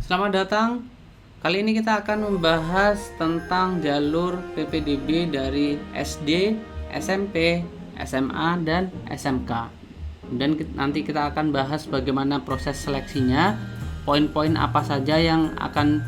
Selamat datang. Kali ini kita akan membahas tentang jalur PPDB dari SD, SMP, SMA, dan SMK. Dan nanti kita akan bahas bagaimana proses seleksinya, poin-poin apa saja yang akan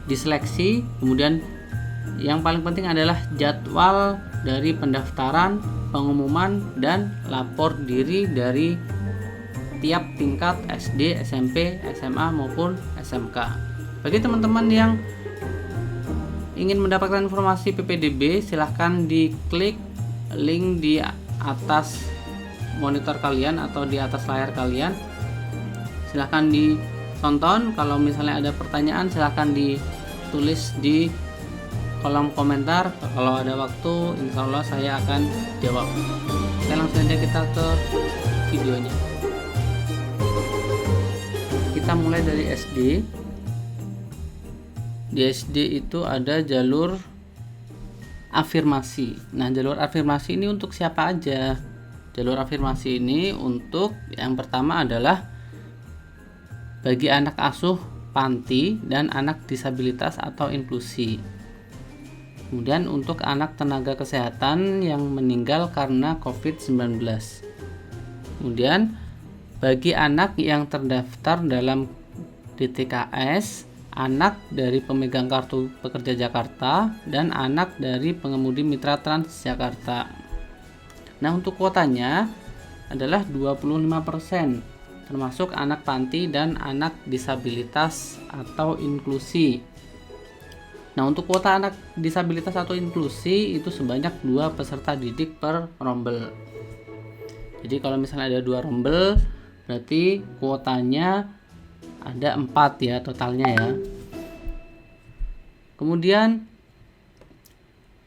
diseleksi, kemudian yang paling penting adalah jadwal dari pendaftaran, pengumuman, dan lapor diri dari tiap tingkat SD, SMP, SMA maupun SMK. Bagi teman-teman yang ingin mendapatkan informasi PPDB, silahkan diklik link di atas monitor kalian atau di atas layar kalian. Silahkan ditonton. Kalau misalnya ada pertanyaan, silahkan ditulis di kolom komentar. Kalau ada waktu, insya Allah saya akan jawab. Oke, langsung saja kita ke videonya. Kita mulai dari SD. Di SD itu ada jalur afirmasi. Nah, jalur afirmasi ini untuk siapa aja? Jalur afirmasi ini untuk yang pertama adalah bagi anak asuh panti dan anak disabilitas atau inklusi. Kemudian untuk anak tenaga kesehatan yang meninggal karena COVID-19. Kemudian bagi anak yang terdaftar dalam DTKS, anak dari pemegang kartu pekerja Jakarta, dan anak dari pengemudi mitra Transjakarta. Nah, untuk kuotanya adalah 25%, termasuk anak panti dan anak disabilitas atau inklusi. Nah, untuk kuota anak disabilitas atau inklusi itu sebanyak 2 peserta didik per rombel. Jadi kalau misalnya ada 2 rombel, berarti kuotanya ada 4 ya totalnya ya. Kemudian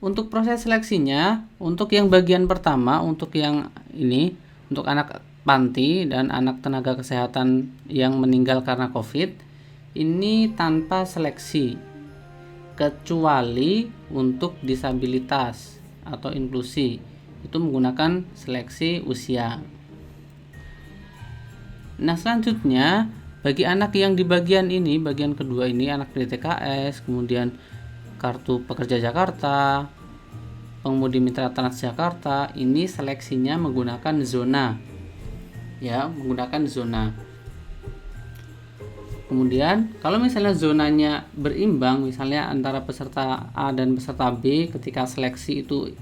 untuk proses seleksinya, untuk yang bagian pertama, untuk yang ini, untuk anak panti dan anak tenaga kesehatan yang meninggal karena COVID, ini tanpa seleksi, kecuali untuk disabilitas atau inklusi, itu menggunakan seleksi usia. Nah, selanjutnya bagi anak yang di bagian ini, bagian kedua ini, anak DTKS, kemudian kartu pekerja Jakarta, pengemudi mitra Transjakarta, ini seleksinya menggunakan zona. Ya, menggunakan zona. Kemudian kalau misalnya zonanya berimbang, misalnya antara peserta A dan peserta B, ketika seleksi itu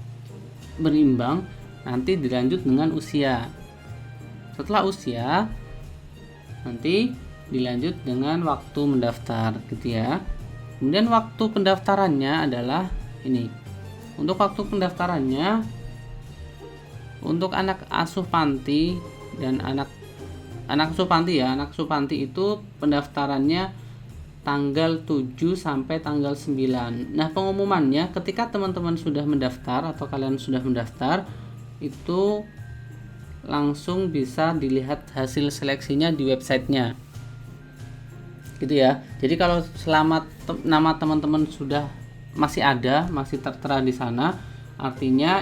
berimbang, nanti dilanjut dengan usia. Setelah usia, nanti dilanjut dengan waktu mendaftar gitu ya. Kemudian waktu pendaftarannya adalah ini. Untuk waktu pendaftarannya, untuk anak asuh panti dan anak asuh panti ya, anak asuh panti itu pendaftarannya tanggal 7 sampai tanggal 9. Nah, pengumumannya ketika teman-teman sudah mendaftar atau kalian sudah mendaftar, itu langsung bisa dilihat hasil seleksinya di websitenya gitu ya. Jadi kalau selama nama teman-teman sudah masih ada, masih tertera di sana, artinya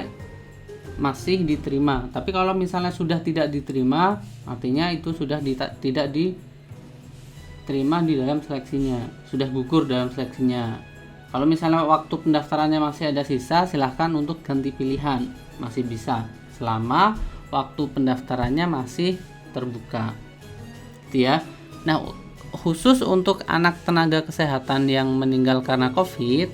masih diterima. Tapi kalau misalnya sudah tidak diterima, artinya itu sudah tidak diterima di dalam seleksinya, sudah gugur dalam seleksinya. Kalau misalnya waktu pendaftarannya masih ada sisa, silahkan untuk ganti pilihan, masih bisa selama waktu pendaftarannya masih terbuka gitu ya. Nah, khusus untuk anak tenaga kesehatan yang meninggal karena COVID,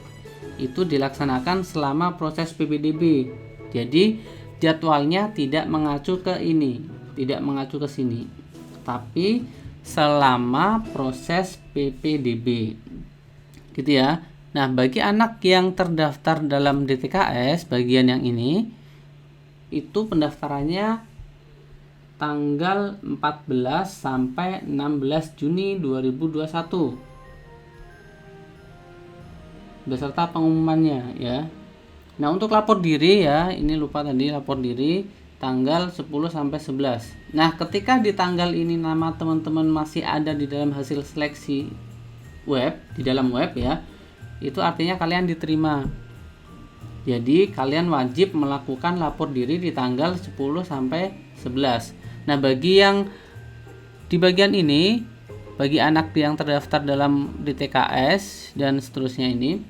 itu dilaksanakan selama proses PPDB. Jadi jadwalnya tidak mengacu ke ini, tidak mengacu ke sini, tapi selama proses PPDB gitu ya. Nah, bagi anak yang terdaftar dalam DTKS bagian yang ini, itu pendaftarannya tanggal 14 sampai 16 Juni 2021 beserta pengumumannya ya. Nah, untuk lapor diri ya, ini lupa tadi lapor diri tanggal 10 sampai 11. Nah, ketika di tanggal ini nama teman-teman masih ada di dalam hasil seleksi web, di dalam web ya, itu artinya kalian diterima. Jadi kalian wajib melakukan lapor diri di tanggal 10 sampai 11. Nah, bagi yang di bagian ini bagi anak yang terdaftar dalam DTKS dan seterusnya ini,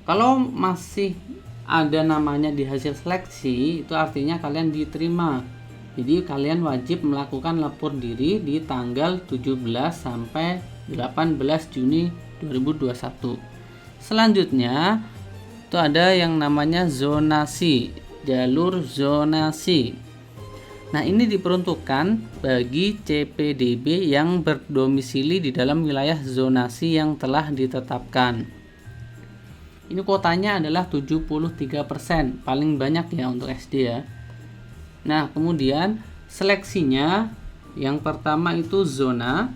kalau masih ada namanya di hasil seleksi, itu artinya kalian diterima. Jadi kalian wajib melakukan lapor diri di tanggal 17 sampai 18 Juni 2021. Selanjutnya itu ada yang namanya zonasi, jalur zonasi. Nah, ini diperuntukkan bagi CPDB yang berdomisili di dalam wilayah zonasi yang telah ditetapkan. Ini kuotanya adalah 73%, paling banyak ya untuk SD ya. Nah, kemudian seleksinya yang pertama itu zona.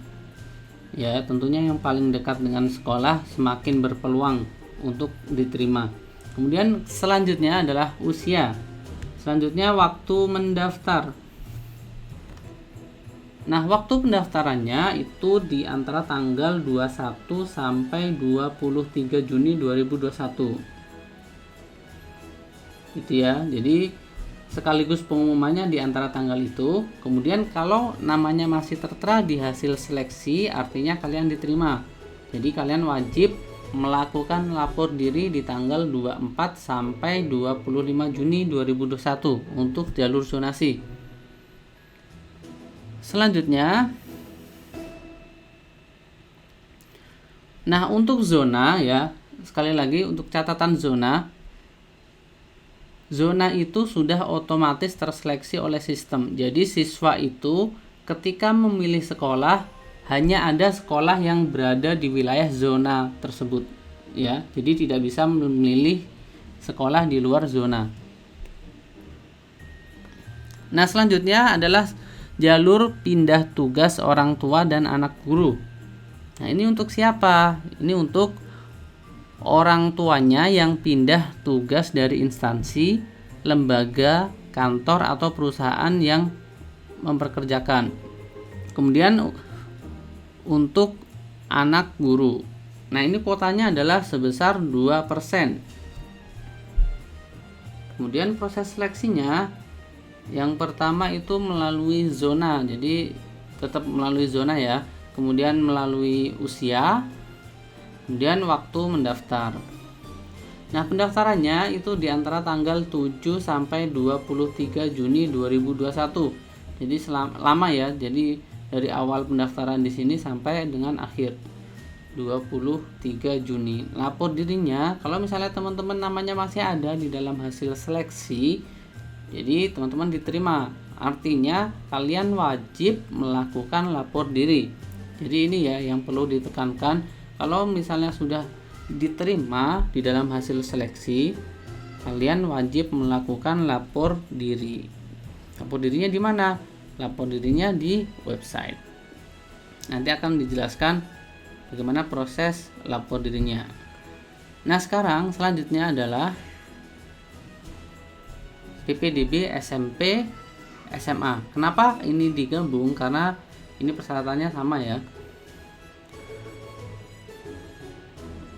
Ya, tentunya yang paling dekat dengan sekolah semakin berpeluang untuk diterima. Kemudian selanjutnya adalah usia. Selanjutnya waktu mendaftar. Nah, waktu pendaftarannya itu di antara tanggal 21 sampai 23 Juni 2021. Itu ya. Jadi sekaligus pengumumannya di antara tanggal itu. Kemudian kalau namanya masih tertera di hasil seleksi, artinya kalian diterima. Jadi kalian wajib melakukan lapor diri di tanggal 24 sampai 25 Juni 2021 untuk jalur zonasi. Selanjutnya, nah untuk zona ya, sekali lagi untuk catatan zona itu sudah otomatis terseleksi oleh sistem. Jadi siswa itu ketika memilih sekolah hanya ada sekolah yang berada di wilayah zona tersebut ya. Jadi tidak bisa memilih sekolah di luar zona. Nah, selanjutnya adalah jalur pindah tugas orang tua dan anak guru. Nah, ini untuk siapa? Ini untuk orang tuanya yang pindah tugas dari instansi, lembaga, kantor atau perusahaan yang memperkerjakan. Kemudian untuk anak guru. Nah, ini kuotanya adalah sebesar 2%. Kemudian proses seleksinya yang pertama itu melalui zona, jadi tetap melalui zona ya. Kemudian melalui usia, kemudian waktu mendaftar. Nah, pendaftarannya itu di antara tanggal 7 sampai 23 Juni 2021. Jadi lama ya. Jadi dari awal pendaftaran di sini sampai dengan akhir 23 Juni. Lapor dirinya kalau misalnya teman-teman namanya masih ada di dalam hasil seleksi, jadi teman-teman diterima, artinya kalian wajib melakukan lapor diri. Jadi ini ya yang perlu ditekankan, kalau misalnya sudah diterima di dalam hasil seleksi, kalian wajib melakukan lapor diri. Lapor dirinya di mana? Lapor dirinya di website. Nanti akan dijelaskan bagaimana proses lapor dirinya. Nah, sekarang selanjutnya adalah PPDB SMP SMA. Kenapa ini digabung? Karena ini persyaratannya sama ya,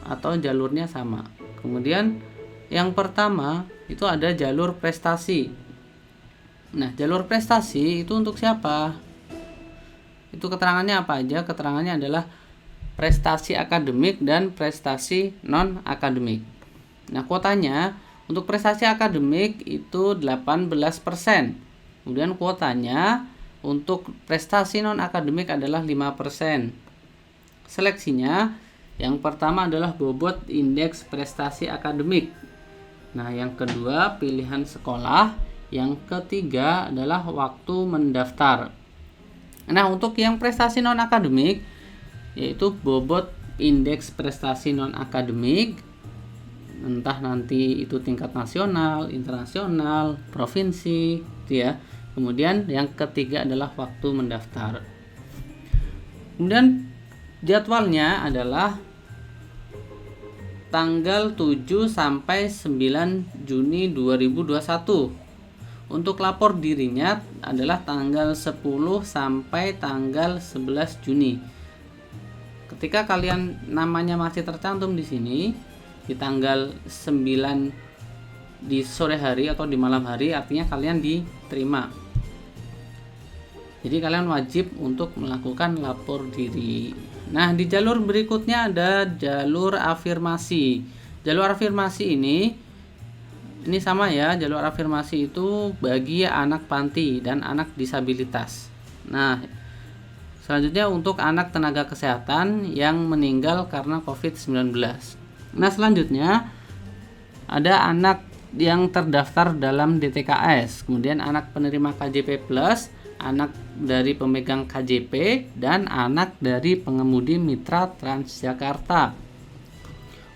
atau jalurnya sama. Kemudian yang pertama itu ada jalur prestasi. Nah, jalur prestasi itu untuk siapa? Itu keterangannya apa aja? Keterangannya adalah prestasi akademik dan prestasi non akademik. Nah, kuotanya untuk prestasi akademik itu 18%. Kemudian kuotanya untuk prestasi non-akademik adalah 5%. Seleksinya yang pertama adalah bobot indeks prestasi akademik. Nah, yang kedua pilihan sekolah. Yang ketiga adalah waktu mendaftar. Nah, untuk yang prestasi non-akademik yaitu bobot indeks prestasi non-akademik, entah nanti itu tingkat nasional, internasional, provinsi, gitu ya. Kemudian yang ketiga adalah waktu mendaftar. Kemudian jadwalnya adalah tanggal 7 sampai 9 Juni 2021. Untuk lapor dirinya adalah tanggal 10 sampai tanggal 11 Juni. Ketika kalian namanya masih tercantum di sini di tanggal 9 di sore hari atau di malam hari, artinya kalian diterima. Jadi kalian wajib untuk melakukan lapor diri. Nah, di jalur berikutnya ada jalur afirmasi. Jalur afirmasi ini sama ya, jalur afirmasi itu bagi anak panti dan anak disabilitas. Nah, selanjutnya untuk anak tenaga kesehatan yang meninggal karena COVID-19. Nah, selanjutnya ada anak yang terdaftar dalam DTKS, kemudian anak penerima KJP Plus, anak dari pemegang KJP, dan anak dari pengemudi mitra Transjakarta.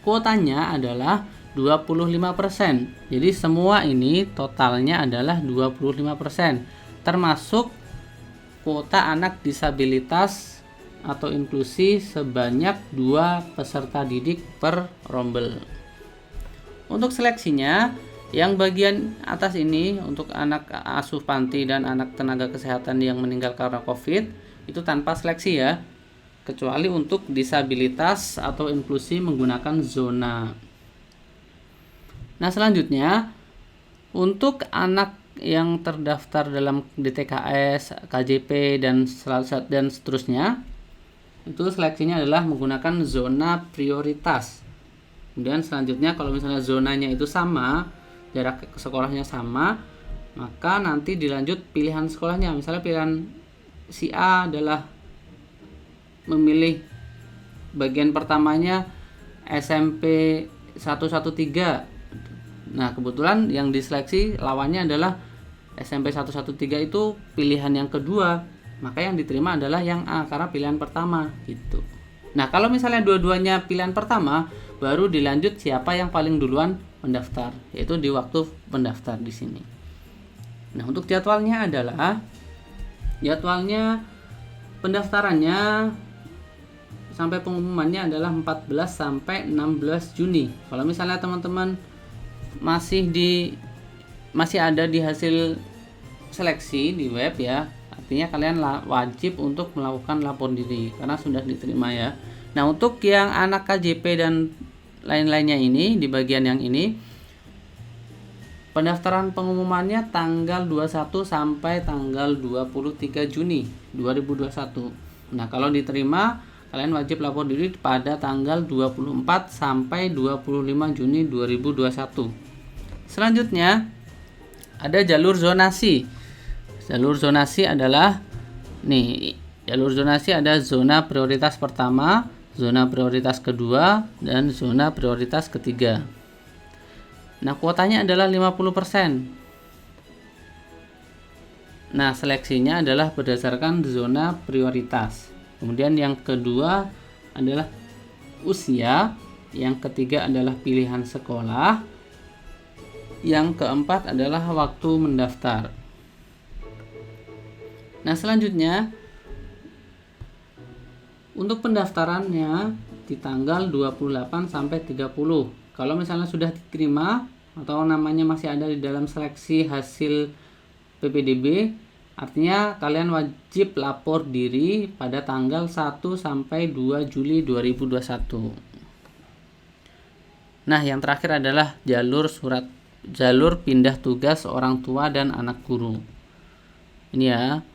Kuotanya adalah 25%. Jadi semua ini totalnya adalah 25%, termasuk kuota anak disabilitas atau inklusi sebanyak 2 peserta didik per rombel. Untuk seleksinya, yang bagian atas ini untuk anak asuh panti dan anak tenaga kesehatan yang meninggal karena COVID itu tanpa seleksi ya, kecuali untuk disabilitas atau inklusi menggunakan zona. Nah, selanjutnya untuk anak yang terdaftar dalam DTKS, KJP dan seterusnya, itu seleksinya adalah menggunakan zona prioritas. Kemudian selanjutnya kalau misalnya zonanya itu sama, jarak ke sekolahnya sama, maka nanti dilanjut pilihan sekolahnya. Misalnya pilihan si A adalah memilih bagian pertamanya SMP 113. Nah, kebetulan yang diseleksi lawannya adalah SMP 113 itu pilihan yang kedua, maka yang diterima adalah yang A karena pilihan pertama gitu. Nah, kalau misalnya dua-duanya pilihan pertama, baru dilanjut siapa yang paling duluan mendaftar, yaitu di waktu pendaftar di sini. Nah, untuk jadwalnya pendaftarannya sampai pengumumannya adalah 14 sampai 16 Juni. Kalau misalnya teman-teman masih ada di hasil seleksi di web ya, artinya kalian wajib untuk melakukan lapor diri karena sudah diterima ya. Nah, untuk yang anak KJP dan lain-lainnya ini, di bagian yang ini, pendaftaran pengumumannya tanggal 21 sampai tanggal 23 Juni 2021. Nah, kalau diterima, kalian wajib lapor diri pada tanggal 24 sampai 25 Juni 2021. Selanjutnya, ada jalur zonasi. Jalur zonasi adalah jalur zonasi ada zona prioritas pertama, zona prioritas kedua, dan zona prioritas ketiga. Nah, kuotanya adalah 50%. Nah, seleksinya adalah berdasarkan zona prioritas. Kemudian yang kedua adalah usia, yang ketiga adalah pilihan sekolah, yang keempat adalah waktu mendaftar. Nah, selanjutnya untuk pendaftarannya di tanggal 28 sampai 30. Kalau misalnya sudah diterima atau namanya masih ada di dalam seleksi hasil PPDB, artinya kalian wajib lapor diri pada tanggal 1 sampai 2 Juli 2021. Nah, yang terakhir adalah jalur pindah tugas orang tua dan anak guru. Ini ya,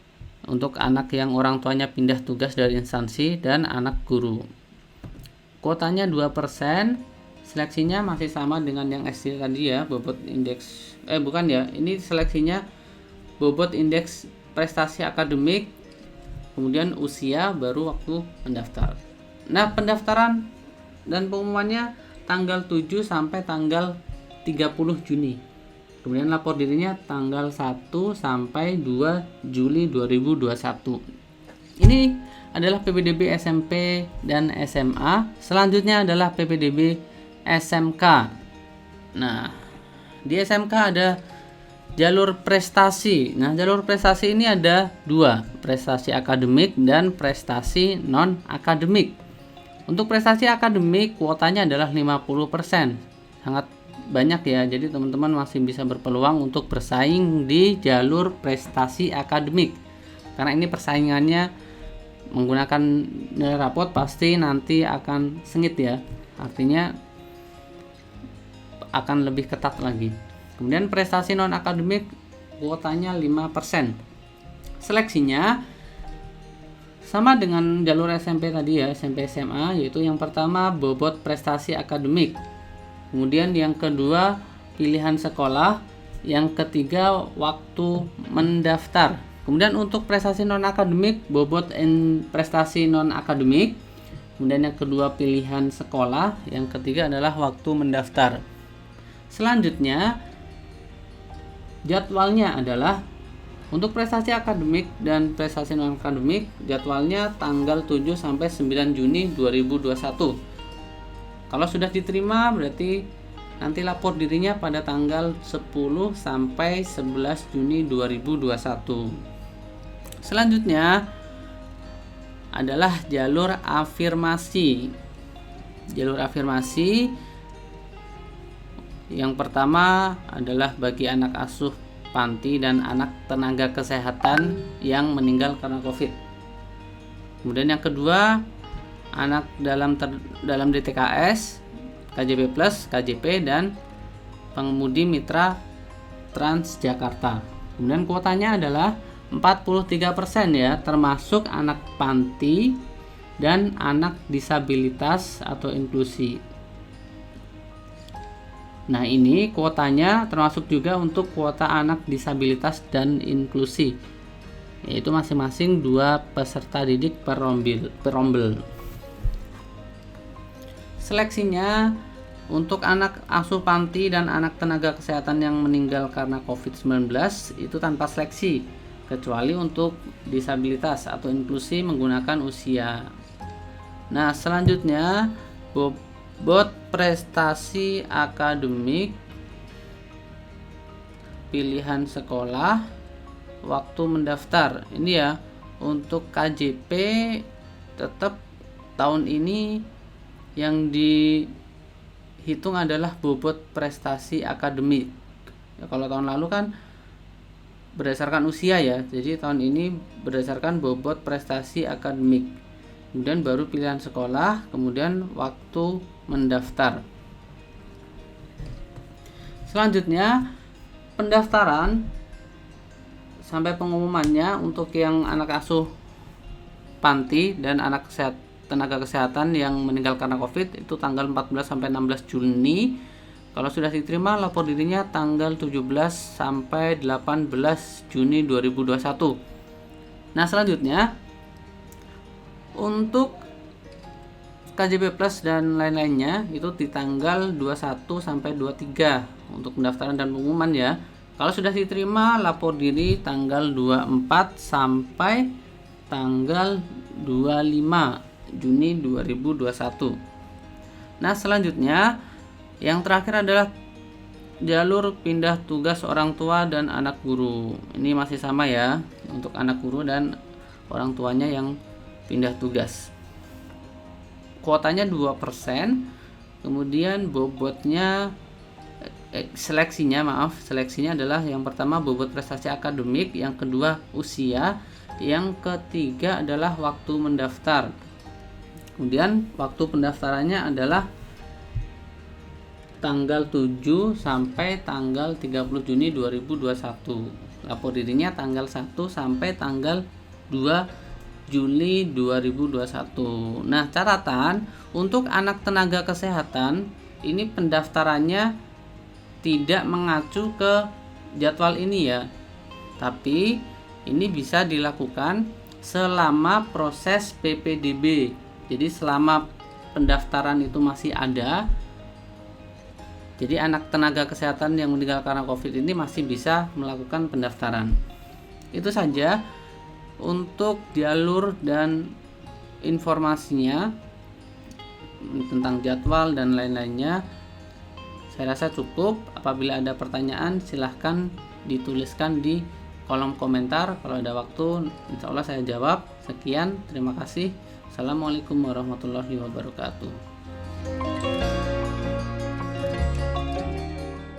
untuk anak yang orang tuanya pindah tugas dari instansi dan anak guru. Kuotanya 2%, seleksinya masih sama dengan yang SD tadi ya, bobot indeks ini seleksinya bobot indeks prestasi akademik, kemudian usia, baru waktu mendaftar. Nah, pendaftaran dan pengumumannya tanggal 7 sampai tanggal 30 Juni. Kemudian lapor dirinya tanggal 1 sampai 2 Juli 2021. Ini adalah PPDB SMP dan SMA. Selanjutnya adalah PPDB SMK. Nah, di SMK ada jalur prestasi. Nah, jalur prestasi ini ada 2, prestasi akademik dan prestasi non-akademik. Untuk prestasi akademik, kuotanya adalah 50%. Sangat banyak ya, jadi teman-teman masih bisa berpeluang untuk bersaing di jalur prestasi akademik, karena ini persaingannya menggunakan nilai rapot pasti nanti akan sengit ya, artinya akan lebih ketat lagi. Kemudian prestasi non akademik kuotanya 5%. Seleksinya sama dengan jalur SMP tadi ya, SMP SMA, yaitu yang pertama bobot prestasi akademik, kemudian yang kedua pilihan sekolah, yang ketiga waktu mendaftar. Kemudian untuk prestasi non akademik, bobot prestasi non akademik, kemudian yang kedua pilihan sekolah, yang ketiga adalah waktu mendaftar. Selanjutnya jadwalnya adalah untuk prestasi akademik dan prestasi non akademik, jadwalnya tanggal 7 sampai 9 Juni 2021. Kalau sudah diterima berarti nanti lapor dirinya pada tanggal 10 sampai 11 Juni 2021. Selanjutnya adalah jalur afirmasi. Jalur afirmasi yang pertama adalah bagi anak asuh panti dan anak tenaga kesehatan yang meninggal karena COVID. Kemudian yang kedua, anak dalam DTKS, KJP Plus, KJP, dan pengemudi mitra Transjakarta. Kemudian kuotanya adalah 43% ya, termasuk anak panti dan anak disabilitas atau inklusi. Nah, ini kuotanya termasuk juga untuk kuota anak disabilitas dan inklusi, yaitu masing-masing 2 peserta didik per rombel. Seleksinya untuk anak asuh panti dan anak tenaga kesehatan yang meninggal karena COVID-19 itu tanpa seleksi, kecuali untuk disabilitas atau inklusi menggunakan usia. Nah, selanjutnya bobot prestasi akademik, pilihan sekolah, waktu mendaftar. Ini ya, untuk KJP tetap tahun ini yang dihitung adalah bobot prestasi akademik. Ya, kalau tahun lalu kan berdasarkan usia ya, jadi tahun ini berdasarkan bobot prestasi akademik. Kemudian baru pilihan sekolah, kemudian waktu mendaftar. Selanjutnya pendaftaran sampai pengumumannya untuk yang anak asuh panti dan anak tenaga kesehatan yang meninggal karena COVID itu tanggal 14 sampai 16 Juni. Kalau sudah diterima, lapor dirinya tanggal 17 sampai 18 Juni 2021. Nah, selanjutnya untuk KJP Plus dan lain-lainnya itu di tanggal 21 sampai 23 untuk pendaftaran dan pengumuman ya. Kalau sudah diterima, lapor diri tanggal 24 sampai tanggal 25 Juni 2021. Nah, selanjutnya yang terakhir adalah jalur pindah tugas orang tua dan anak guru. Ini masih sama ya, untuk anak guru dan orang tuanya yang pindah tugas. Kuotanya 2%, kemudian bobotnya seleksinya adalah yang pertama bobot prestasi akademik, yang kedua usia, yang ketiga adalah waktu mendaftar. Kemudian waktu pendaftarannya adalah tanggal 7 sampai tanggal 30 Juni 2021. Lapor dirinya tanggal 1 sampai tanggal 2 Juli 2021. Nah, catatan untuk anak tenaga kesehatan ini pendaftarannya tidak mengacu ke jadwal ini ya. Tapi ini bisa dilakukan selama proses PPDB. Jadi selama pendaftaran itu masih ada. Jadi anak tenaga kesehatan yang meninggal karena COVID ini masih bisa melakukan pendaftaran. Itu saja untuk jalur dan informasinya tentang jadwal dan lain-lainnya. Saya rasa cukup. Apabila ada pertanyaan silahkan dituliskan di kolom komentar. Kalau ada waktu insya Allah saya jawab. Sekian, terima kasih. Assalamualaikum warahmatullahi wabarakatuh.